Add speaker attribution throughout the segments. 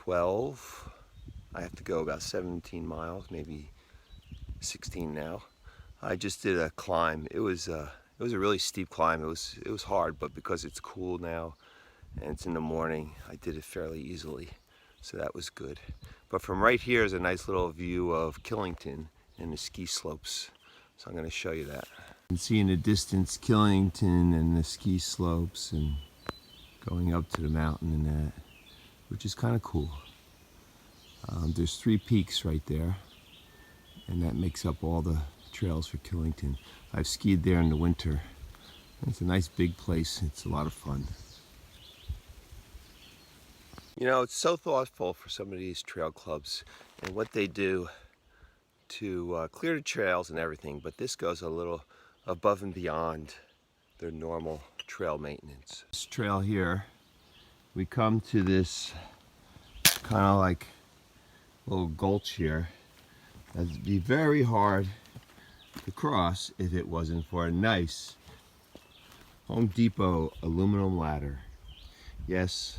Speaker 1: 12. I have to go about 17 miles, maybe 16 now. I just did a climb. It was a really steep climb. It was hard, but because it's cool now and it's in the morning, I did it fairly easily. So that was good. But from right here is a nice little view of Killington and the ski slopes. So I'm going to show you that. You can see in the distance Killington and the ski slopes and going up to the mountain and that, which is kind of cool. There's 3 peaks right there, and that makes up all the trails for Killington. I've skied there in the winter. It's a nice big place. It's a lot of fun. You know, it's so thoughtful for some of these trail clubs and what they do to clear the trails and everything, but this goes a little above and beyond their normal trail maintenance. This trail here, we come to this kind of like little gulch here. That'd be very hard to cross if it wasn't for a nice Home Depot aluminum ladder. Yes,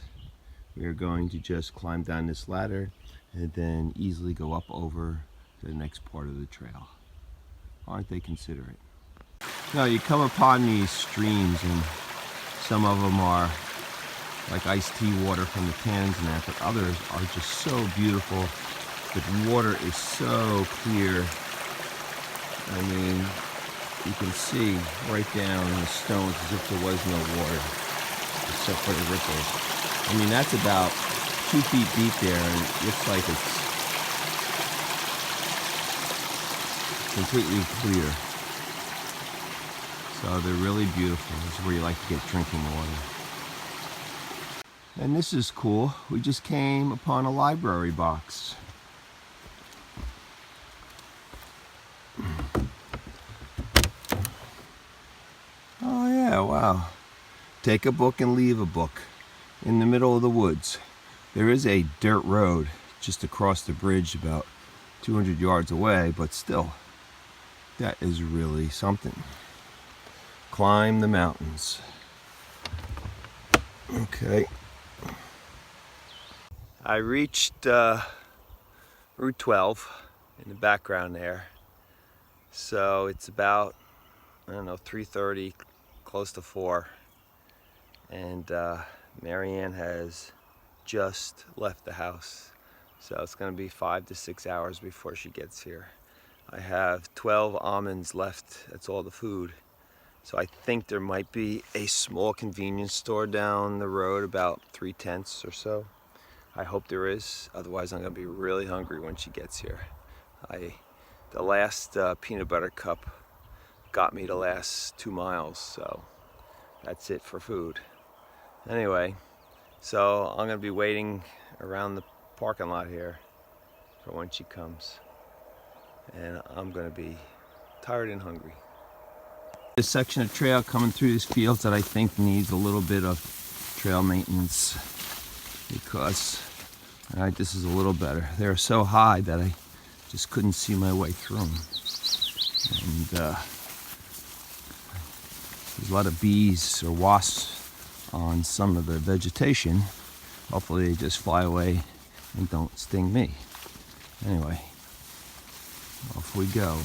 Speaker 1: we are going to just climb down this ladder and then easily go up over to the next part of the trail. Aren't they considerate? Now you come upon these streams, and some of them are like iced tea water from the cans and that, but others are just so beautiful. The water is so clear. I mean, you can see right down in the stones as if there was no water, except for the ripples. I mean, that's about 2 feet deep there, and it looks like it's completely clear. So they're really beautiful. This is where you like to get drinking water. And this is cool. We just came upon a library box. Oh yeah, wow. Take a book and leave a book in the middle of the woods. There is a dirt road just across the bridge about 200 yards away, but still, that is really something. Climb the mountains. Okay. I reached Route 12 in the background there. So it's about, I don't know, 3:30, close to 4. And Marion has just left the house. So it's going to be 5 to 6 hours before she gets here. I have 12 almonds left. That's all the food. So I think there might be a small convenience store down the road, about 3/10 or so. I hope there is. Otherwise, I'm going to be really hungry when she gets here. The last peanut butter cup got me the last 2 miles, so that's it for food. Anyway, so I'm going to be waiting around the parking lot here for when she comes. And I'm going to be tired and hungry. This section of trail coming through these fields that I think needs a little bit of trail maintenance, because this is a little better. They're so high that I just couldn't see my way through them. And there's a lot of bees or wasps on some of the vegetation. Hopefully they just fly away and don't sting me. Anyway, off we go.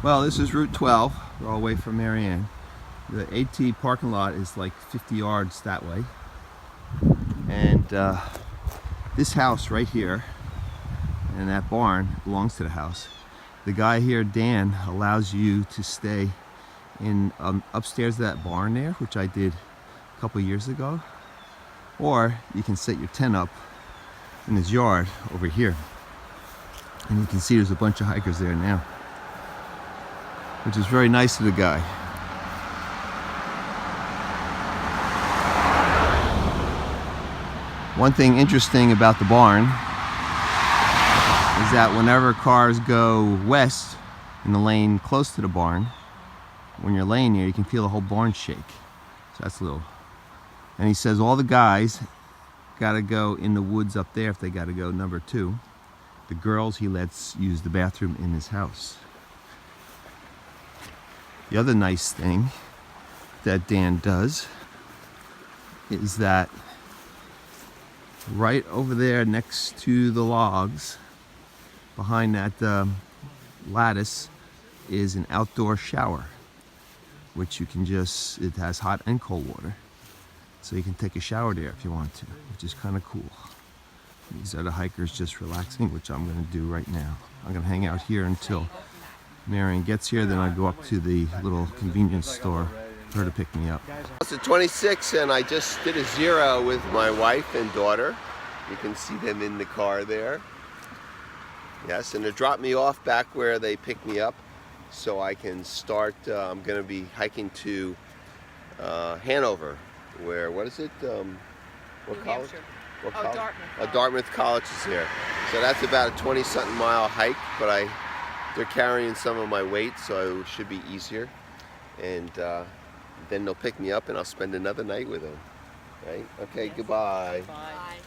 Speaker 1: Well, this is Route 12. We're all the way from Marion. The AT parking lot is like 50 yards that way. And this house right here and that barn belongs to the house. The guy here, Dan, allows you to stay in upstairs of that barn there, which I did a couple years ago. Or you can set your tent up in his yard over here. And you can see there's a bunch of hikers there now, which is very nice of the guy. One thing interesting about the barn is that whenever cars go west in the lane close to the barn, when you're laying there, you can feel the whole barn shake. So that's a little. And he says all the guys gotta go in the woods up there if they gotta go number 2. The girls he lets use the bathroom in his house. The other nice thing that Dan does is that Right over there next to the logs, behind that lattice, is an outdoor shower, which you can just, it has hot and cold water. So you can take a shower there if you want to, which is kind of cool. These are the hikers just relaxing, which I'm going to do right now. I'm going to hang out here until Marion gets here, then I go up to the little convenience store for her to pick me up. It's the 26th and I just did a 0 with my wife and daughter. You can see them in the car there. Yes, and they dropped me off back where they picked me up so I can start. I'm going to be hiking to Hanover, where, what is it? What college? What college? Dartmouth. Dartmouth College is here. So that's about a 20-something mile hike, but they're carrying some of my weight, so it should be easier. And then they'll pick me up and I'll spend another night with them. Right? Okay, yes. Goodbye. Bye.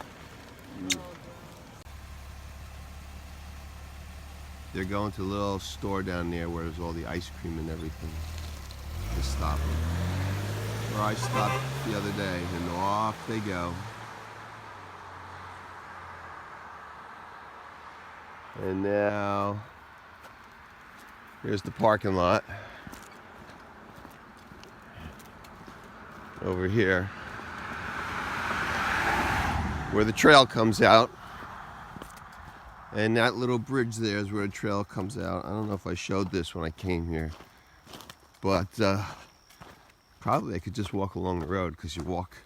Speaker 1: They're going to a little store down there where there's all the ice cream and everything. Just stop them. Where I stopped the other day, and off they go. And now, here's the parking lot. Over here, where the trail comes out. And that little bridge there is where the trail comes out. I don't know if I showed this when I came here, but probably I could just walk along the road, because you walk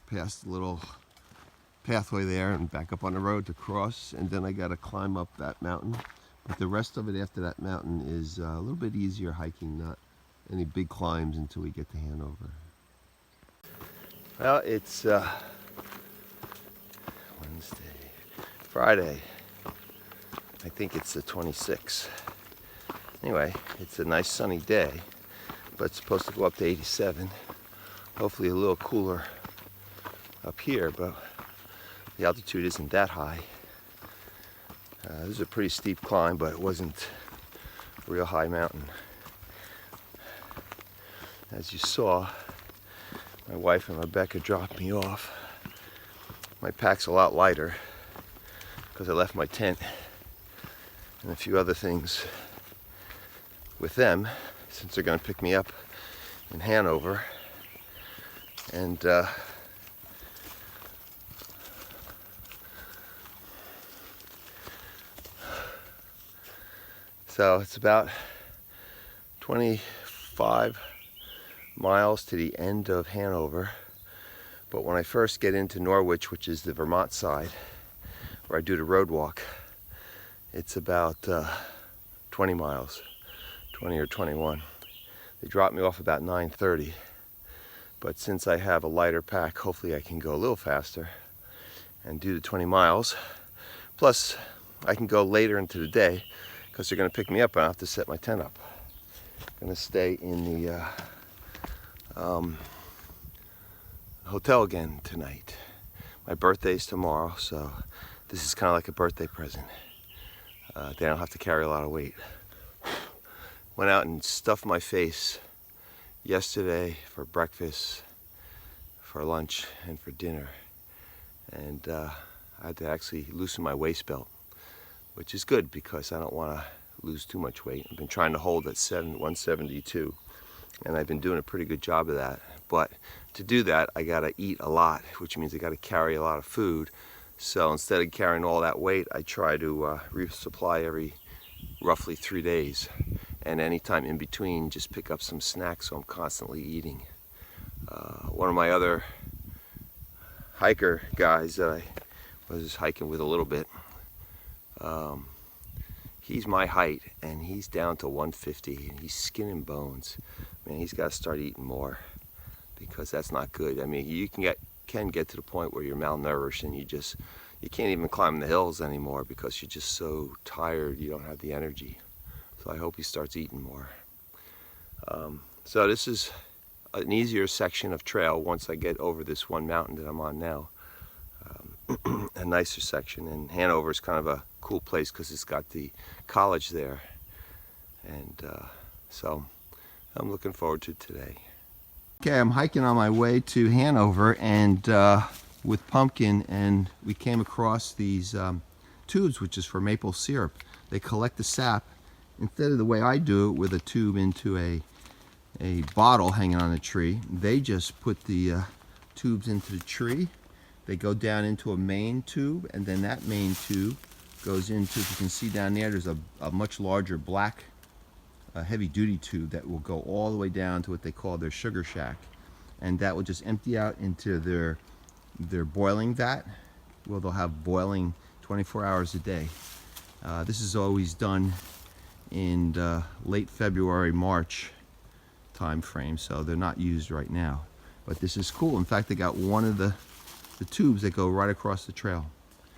Speaker 1: past the little pathway there and back up on the road to cross, and then I got to climb up that mountain. But the rest of it after that mountain is a little bit easier hiking, not any big climbs until we get to Hanover. Well, it's Wednesday, Friday. I think it's the 26th. Anyway, it's a nice sunny day, but it's supposed to go up to 87. Hopefully a little cooler up here, but the altitude isn't that high. This is a pretty steep climb, but it wasn't a real high mountain. As you saw, my wife and Rebecca dropped me off. My pack's a lot lighter because I left my tent and a few other things with them, since they're going to pick me up in Hanover. And so it's about 25 miles to the end of Hanover. But when I first get into Norwich, which is the Vermont side, where I do the road walk, it's about 20 miles, 20 or 21. They dropped me off about 9:30, but since I have a lighter pack, hopefully I can go a little faster and do the 20 miles. Plus, I can go later into the day, because they're going to pick me up and I have to set my tent up. I'm going to stay in the hotel again tonight. My birthday's tomorrow, so this is kind of like a birthday present. They don't have to carry a lot of weight. Went out and stuffed my face yesterday for breakfast, for lunch, and for dinner. And I had to actually loosen my waist belt, which is good because I don't want to lose too much weight. I've been trying to hold at 172, and I've been doing a pretty good job of that. But to do that, I got to eat a lot, which means I got to carry a lot of food. So instead of carrying all that weight, I try to resupply every roughly 3 days. And anytime in between, just pick up some snacks, so I'm constantly eating. One of my other hiker guys that I was hiking with a little bit, he's my height, and he's down to 150, and he's skin and bones. Man, he's got to start eating more, because that's not good. I mean, you can get to the point where you're malnourished and you can't even climb the hills anymore because you're just so tired, you don't have the energy. So I hope he starts eating more. So this is an easier section of trail once I get over this one mountain that I'm on now. A nicer section, and Hanover is kind of a cool place because it's got the college there. And so I'm looking forward to today. Okay, I'm hiking on my way to Hanover, and with pumpkin, and we came across these tubes, which is for maple syrup. They collect the sap instead of the way I do it with a tube into a bottle hanging on a tree. They just put the tubes into the tree. They go down into a main tube, and then that main tube goes into, if you can see down there, there's a much larger black heavy duty tube that will go all the way down to what they call their sugar shack, and that will just empty out into their boiling vat. Well, they'll have boiling 24 hours a day. This is always done in late February, March time frame, so they're not used right now. But this is cool. In fact, they got one of the tubes that go right across the trail.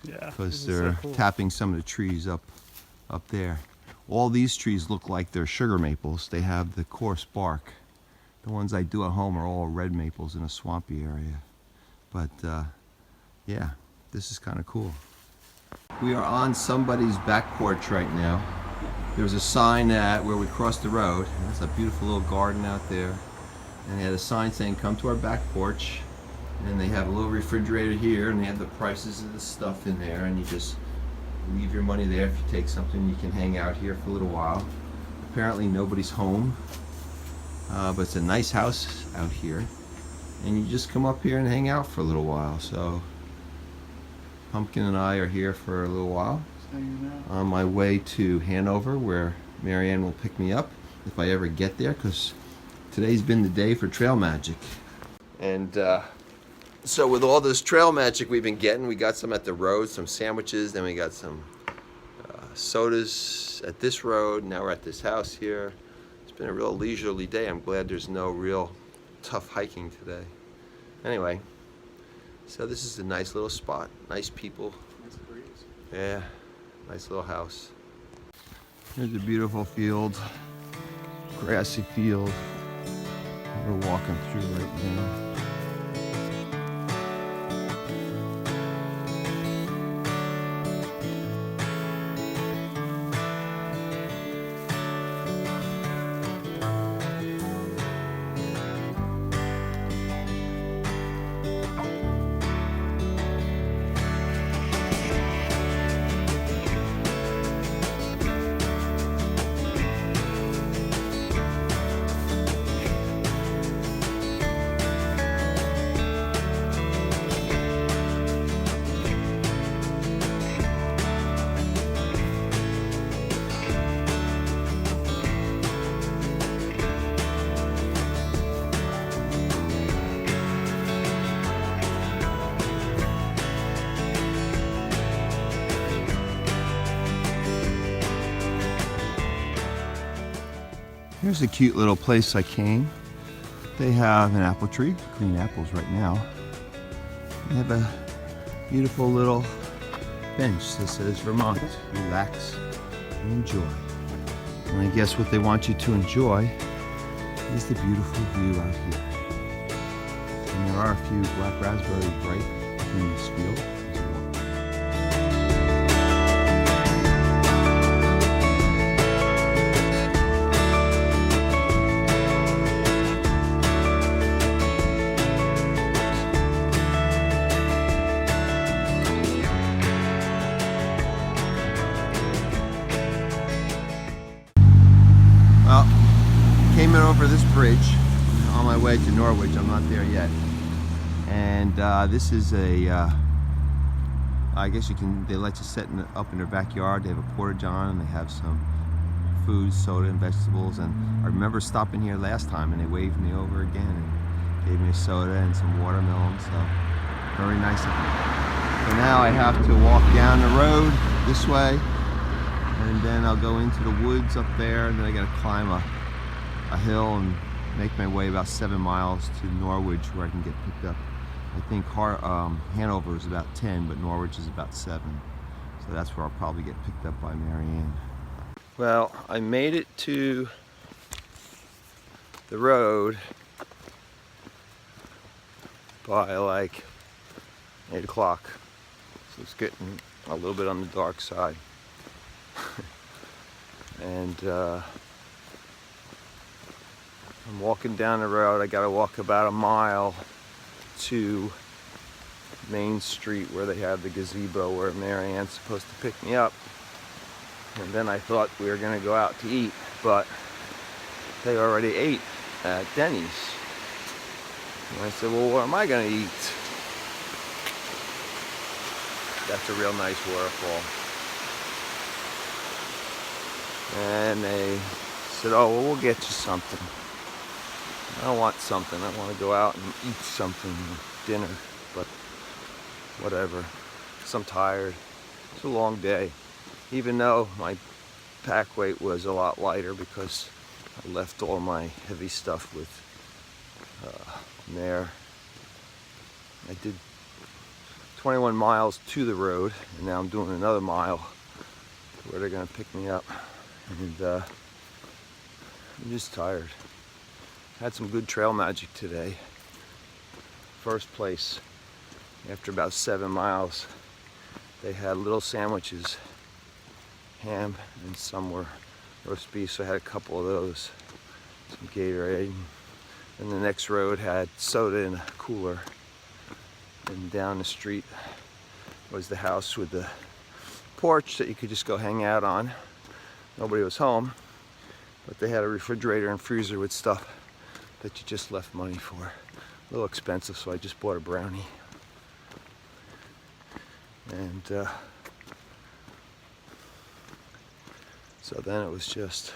Speaker 2: Yeah,
Speaker 1: because they're so cool. Tapping some of the trees up there. All these trees look like they're sugar maples. They have the coarse bark. The ones I do at home are all red maples in a swampy area. But yeah, this is kind of cool. We are on somebody's back porch right now. There's a sign where we crossed the road. There's a beautiful little garden out there. And they had a sign saying, "Come to our back porch." And they have a little refrigerator here, and they have the prices of the stuff in there, and you just leave your money there. If you take something, you can hang out here for a little while. Apparently nobody's home, but it's a nice house out here, and you just come up here and hang out for a little while. So Pumpkin and I are here for a little while. On my way to Hanover, where Marion will pick me up if I ever get there, because today's been the day for trail magic. And so with all this trail magic we've been getting, we got some at the road, some sandwiches, then we got some sodas at this road. Now we're at this house here. It's been a real leisurely day. I'm glad there's no real tough hiking today. Anyway, so this is a nice little spot. Nice people. Nice breeze. Yeah, nice little house. Here's a beautiful field, grassy field. We're walking through right now. Here's a cute little place I came. They have an apple tree, green apples right now. They have a beautiful little bench that says Vermont, relax and enjoy. And I guess what they want you to enjoy is the beautiful view out here. And there are a few black raspberries ripe in this field. Came in over this bridge on my way to Norwich. I'm not there yet. And this is I guess they let you set up in their backyard. They have a porta-john and they have some food, soda and vegetables. And I remember stopping here last time and they waved me over again and gave me a soda and some watermelon. So very nice of them. So now I have to walk down the road this way, and then I'll go into the woods up there, and then I gotta climb a hill and make my way about 7 miles to Norwich, where I can get picked up. I think Hanover is about 10, but Norwich is about 7. So that's where I'll probably get picked up by Marion. Well, I made it to the road by like 8 o'clock. So it's getting a little bit on the dark side. And I'm walking down the road. I gotta walk about a mile to main street where they have the gazebo where Marianne's supposed to pick me up. And then I thought we were gonna go out to eat, but they already ate at Denny's. And I said, well, what am I gonna eat? That's a real nice waterfall. And they said, oh, well, we'll get you something. I don't want something. I want to go out and eat something, dinner, but whatever. 'Cause I'm tired. It's a long day. Even though my pack weight was a lot lighter because I left all my heavy stuff with there. I did 21 miles to the road, and now I'm doing another mile where they're gonna pick me up. And I'm just tired. Had some good trail magic today. First place, after about 7 miles, they had little sandwiches, ham, and some were roast beef, so I had a couple of those. Some Gatorade. And the next road had soda in a cooler. And down the street was the house with the porch that you could just go hang out on. Nobody was home, but they had a refrigerator and freezer with stuff that you just left money for. A little expensive, so I just bought a brownie. And so then it was just,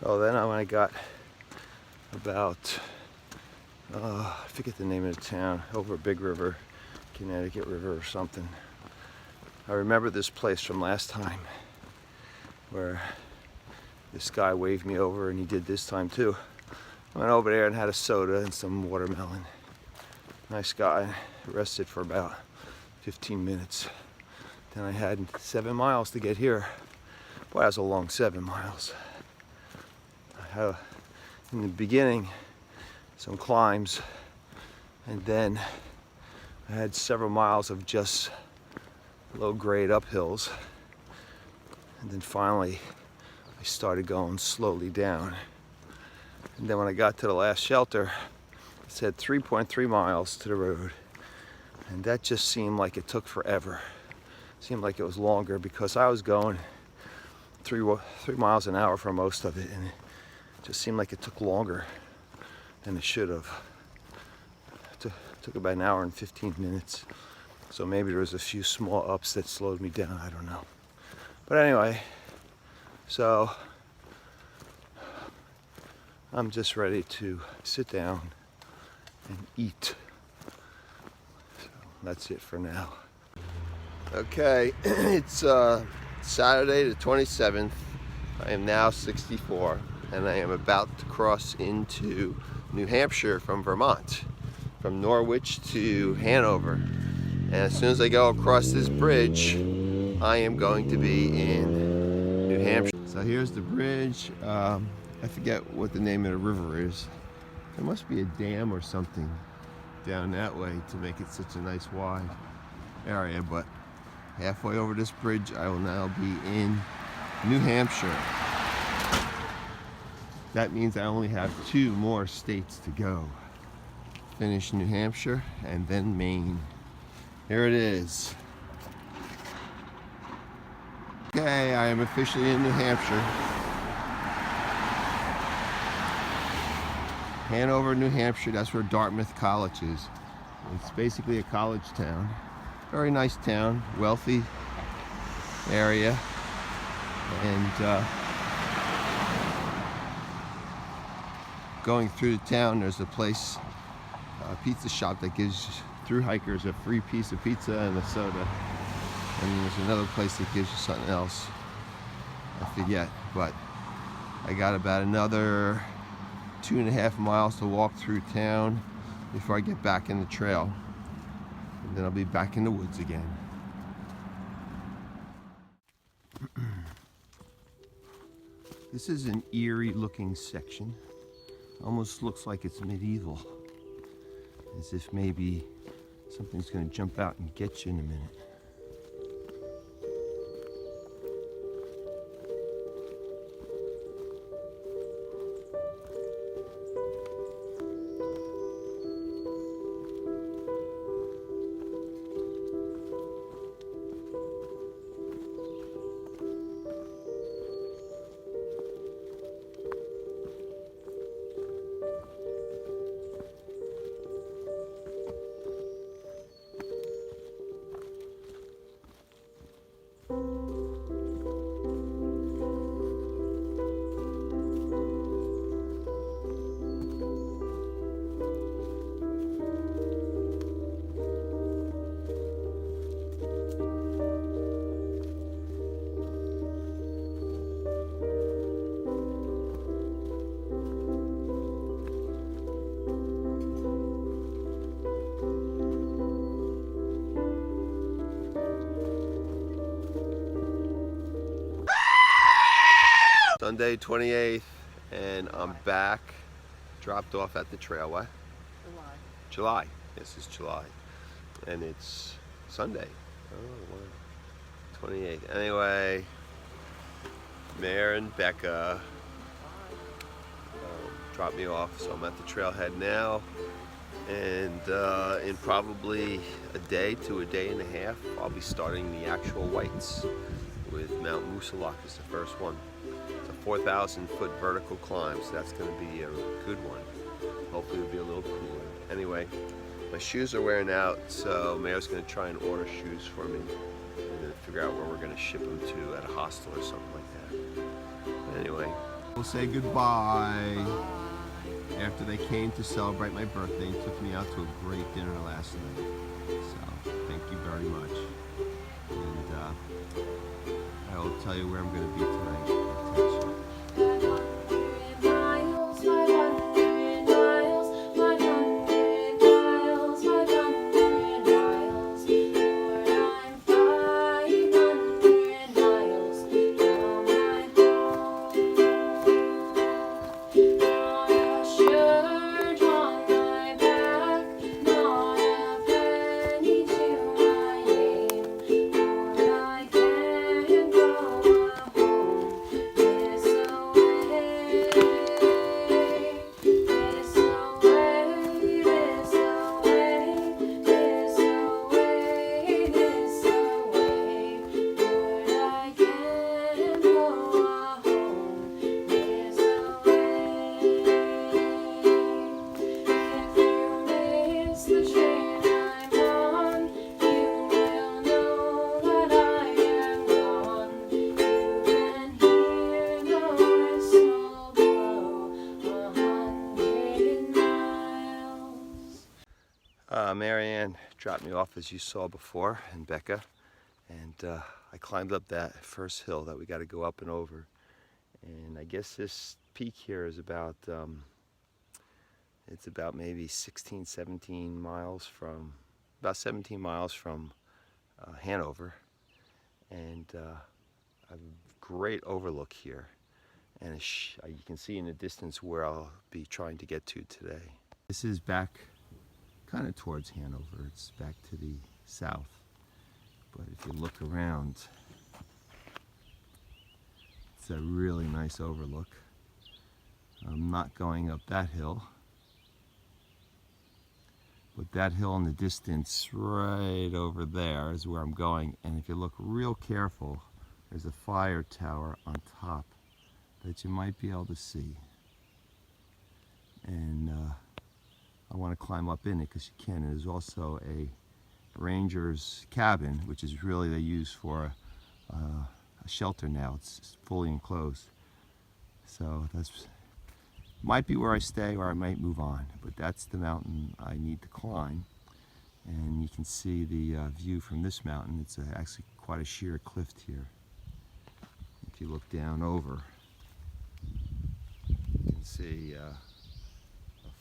Speaker 1: then when I got about, I forget the name of the town, over Big River, Connecticut River or something. I remember this place from last time where this guy waved me over, and he did this time too. I went over there and had a soda and some watermelon. Nice guy. Rested for about 15 minutes. Then I had 7 miles to get here. Boy, that was a long 7 miles. I had, in the beginning, some climbs, and then I had several miles of just low-grade uphills. And then finally, I started going slowly down. And then when I got to the last shelter, it said 3.3 miles to the road. And that just seemed like it took forever. It seemed like it was longer because I was going 3 miles an hour for most of it, and it just seemed like it took longer than it should have. It took about an hour and 15 minutes. So maybe there was a few small ups that slowed me down, I don't know. But anyway, so I'm just ready to sit down and eat. So that's it for now. Okay, it's Saturday the 27th. I am now 64, and I am about to cross into New Hampshire from Vermont, from Norwich to Hanover. And as soon as I go across this bridge, I am going to be in New Hampshire. So here's the bridge. I forget what the name of the river is. There must be a dam or something down that way to make it such a nice wide area, but halfway over this bridge, I will now be in New Hampshire. That means I only have 2 more states to go. Finish New Hampshire and then Maine. Here it is. Okay, I am officially in New Hampshire. Hanover, New Hampshire, that's where Dartmouth College is. It's basically a college town. Very nice town, wealthy area. And going through the town, there's a place, a pizza shop that gives through hikers a free piece of pizza and a soda. And there's another place that gives you something else. I forget, but I got about another 2.5 miles to walk through town before I get back in the trail. And then I'll be back in the woods again. This is an eerie looking section. Almost looks like it's medieval. As if maybe something's gonna jump out and get you in a minute. Sunday 28th, and I'm back, dropped off at the trail. What? July. This is July, and it's Sunday. Oh, wow. 28th. Anyway, Mayor and Becca dropped me off, so I'm at the trailhead now, and in probably a day to a day and a half, I'll be starting the actual whites with Mount Moosilauke is the first one. It's a 4,000-foot vertical climb, so that's going to be a good one. Hopefully it'll be a little cooler. Anyway, my shoes are wearing out, so Mayor's going to try and order shoes for me and then figure out where we're going to ship them to at a hostel or something like that. Anyway, we'll say goodbye. After they came to celebrate my birthday and took me out to a great dinner last night. So, thank you very much. And I will tell you where I'm going to be tonight. I'll text you. Marion dropped me off as you saw before, and Becca, and I climbed up that first hill that we got to go up and over, and I guess this peak here is about it's about maybe 17 miles from Hanover, and a great overlook here, and you can see in the distance where I'll be trying to get to today. This is back kind of towards Hanover. It's back to the south, but if you look around, it's a really nice overlook. I'm not going up that hill, but that hill in the distance right over there is where I'm going, and if you look real careful, there's a fire tower on top that you might be able to see, and I want to climb up in it because you can. There's also a ranger's cabin, which is really they use for a shelter now. It's fully enclosed. So that's might be where I stay, or I might move on. But that's the mountain I need to climb. And you can see the view from this mountain. It's actually quite a sheer cliff here. If you look down over, you can see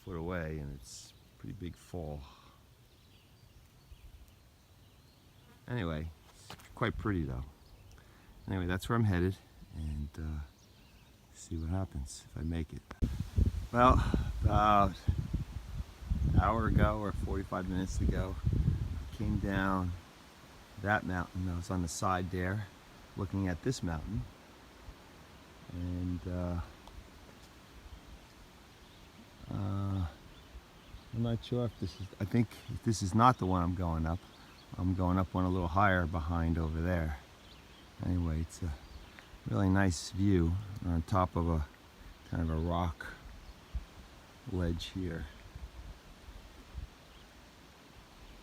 Speaker 1: foot away, and it's a pretty big fall. Anyway, it's quite pretty though. Anyway, that's where I'm headed, and see what happens if I make it. Well, about an hour ago or 45 minutes ago, I came down that mountain. I was on the side there looking at this mountain, and I'm not sure if this is, I think if this is not the one I'm going up. I'm going up one a little higher behind over there. Anyway, it's a really nice view. We're on top of a kind of a rock ledge here.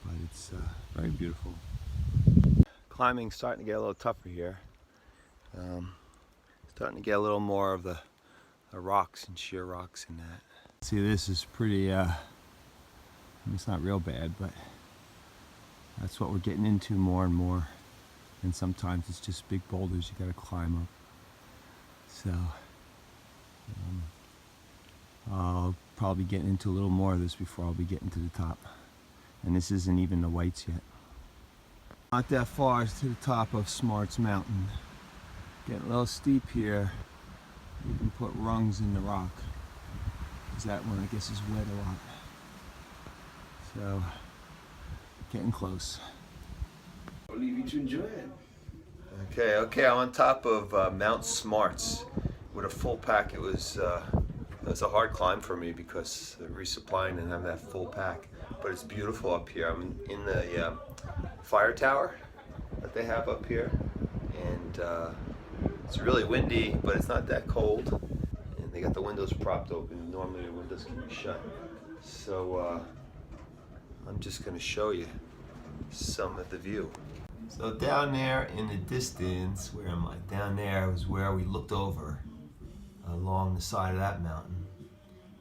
Speaker 1: But it's very beautiful. Climbing's starting to get a little tougher here. Starting to get a little more of the rocks and sheer rocks in that. See, this is pretty, it's not real bad, but that's what we're getting into more and more. And sometimes it's just big boulders you gotta climb up. So, I'll probably get into a little more of this before I'll be getting to the top. And this isn't even the whites yet. Not that far to the top of Smart's Mountain. Getting a little steep here. You can put rungs in the rock, because that one I guess is wet a lot. So, getting close.
Speaker 2: I'll leave you to enjoy it.
Speaker 1: Okay, I'm on top of Mount Smarts with a full pack. It was a hard climb for me because the resupplying didn't have that full pack, but it's beautiful up here. I'm in the fire tower that they have up here, and it's really windy, but it's not that cold, and they got the windows propped open. Normally the windows can be shut, so I'm just going to show you some of the view. So down there in the distance, where am I? Down there was where we looked over along the side of that mountain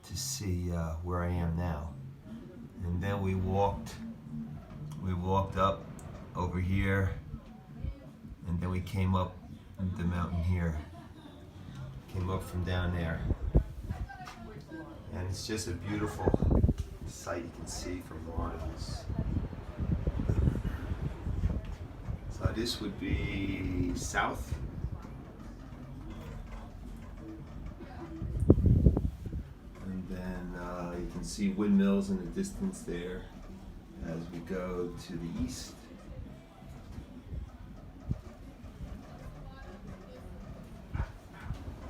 Speaker 1: to see where I am now. And then we walked up over here, and then we came up the mountain here. Came up from down there. And it's just a beautiful sight you can see from miles. So this would be south. And then you can see windmills in the distance there as we go to the east.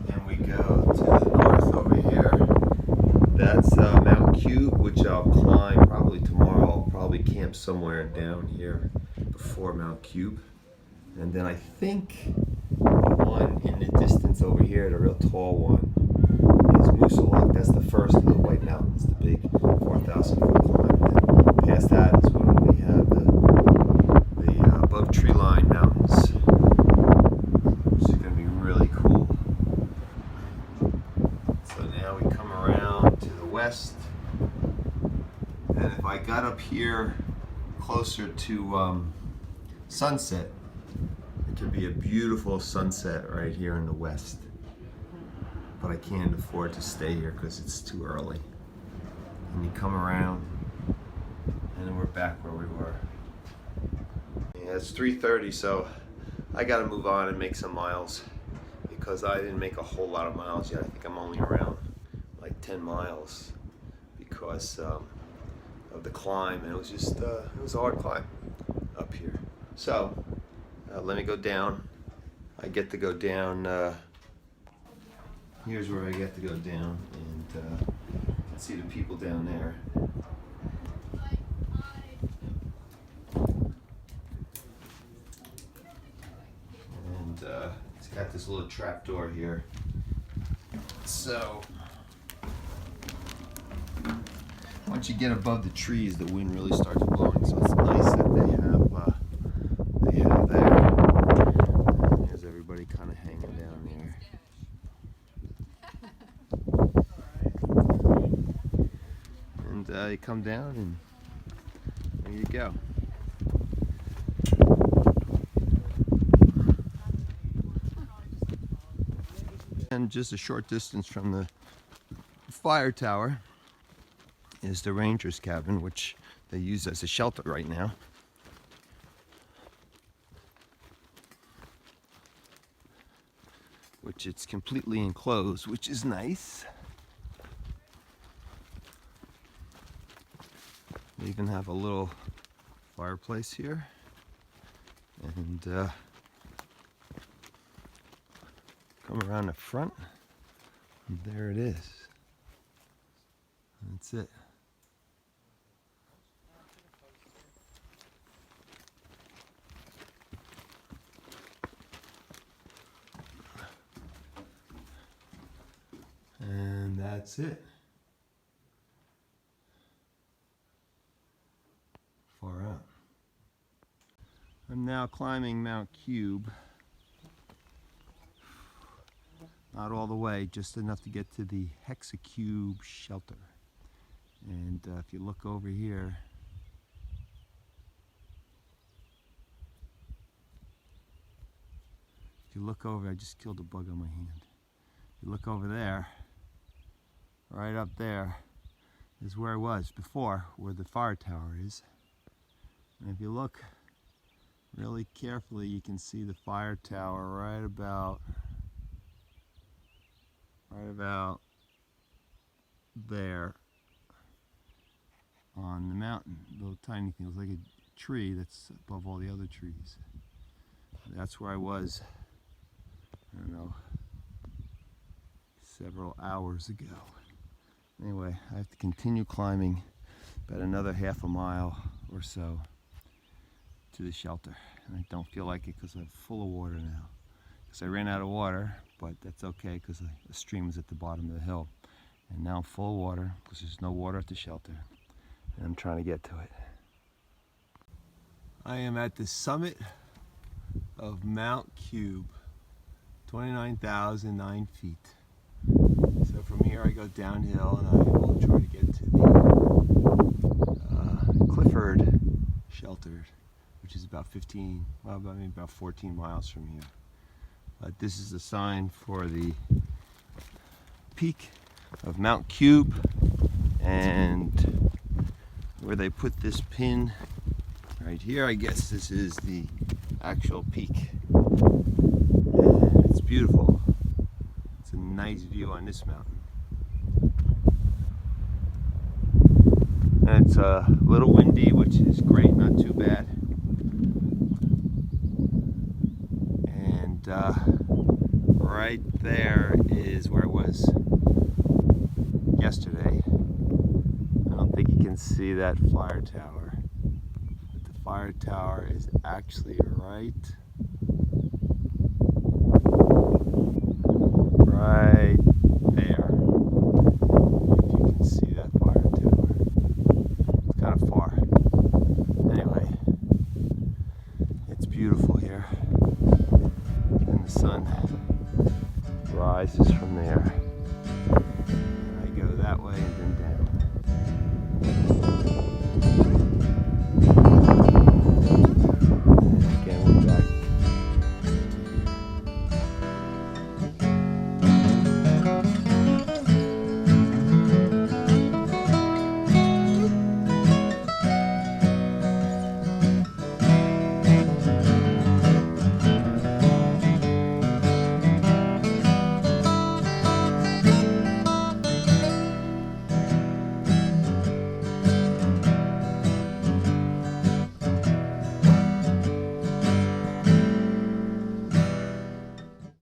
Speaker 1: And we go to the north over here. That's Mount Cube, which I'll climb probably tomorrow. I'll probably camp somewhere down here before Mount Cube. And then I think the one in the distance over here, the real tall one, is Moosaluk. That's the first of the White Mountains, the big 4,000 foot climb. And past that is when we have the above tree line mountains, which is going to be really cool. So now we come around to the west, and if I got up here closer to sunset, it could be a beautiful sunset right here in the west, but I can't afford to stay here because it's too early. And you come around, and then we're back where we were. Yeah, it's 3:30, so I got to move on and make some miles, because I didn't make a whole lot of miles yet. I think I'm only around like 10 miles because of the climb, and it was just it was a hard climb up here. So let me go down. I get to go down. Here's where I get to go down, and see the people down there. And it's got this little trap door here. So once you get above the trees, the wind really starts blowing. So it's nice that they have there. And there's everybody kind of hanging down there. And you come down, and there you go. And just a short distance from the fire tower is the ranger's cabin, which they use as a shelter right now. Which it's completely enclosed, which is nice. They even have a little fireplace here, and come around the front, and there it is. That's it. And that's it. Far out. I'm now climbing Mount Cube. Not all the way, just enough to get to the Hexacube shelter. And if you look over here, I just killed a bug on my hand. If you look over there, right up there is where I was before, where the fire tower is. And if you look really carefully, you can see the fire tower right about right about there on the mountain. Little tiny thing. It was like a tree that's above all the other trees. That's where I was, I don't know, several hours ago. Anyway, I have to continue climbing about another half a mile or so to the shelter. And I don't feel like it because I'm full of water now. Because I ran out of water, but that's okay because the stream is at the bottom of the hill. And now I'm full of water because there's no water at the shelter. And I'm trying to get to it. I am at the summit of Mount Cube, 29,009 feet. So from here I go downhill and I will try to get to the Clifford shelter, which is about 14 miles from here. But this is a sign for the peak of Mount Cube, and where they put this pin right here, I guess this is the actual peak. And it's beautiful. It's a nice view on this mountain. And it's a little windy, which is great, not too bad. And right there is where I was yesterday. I don't think you can see that fire tower, but the fire tower is actually right there. If you can see that fire tower. It's kind of far. Anyway, it's beautiful here. And the sun rises from there. And I go that way and then down.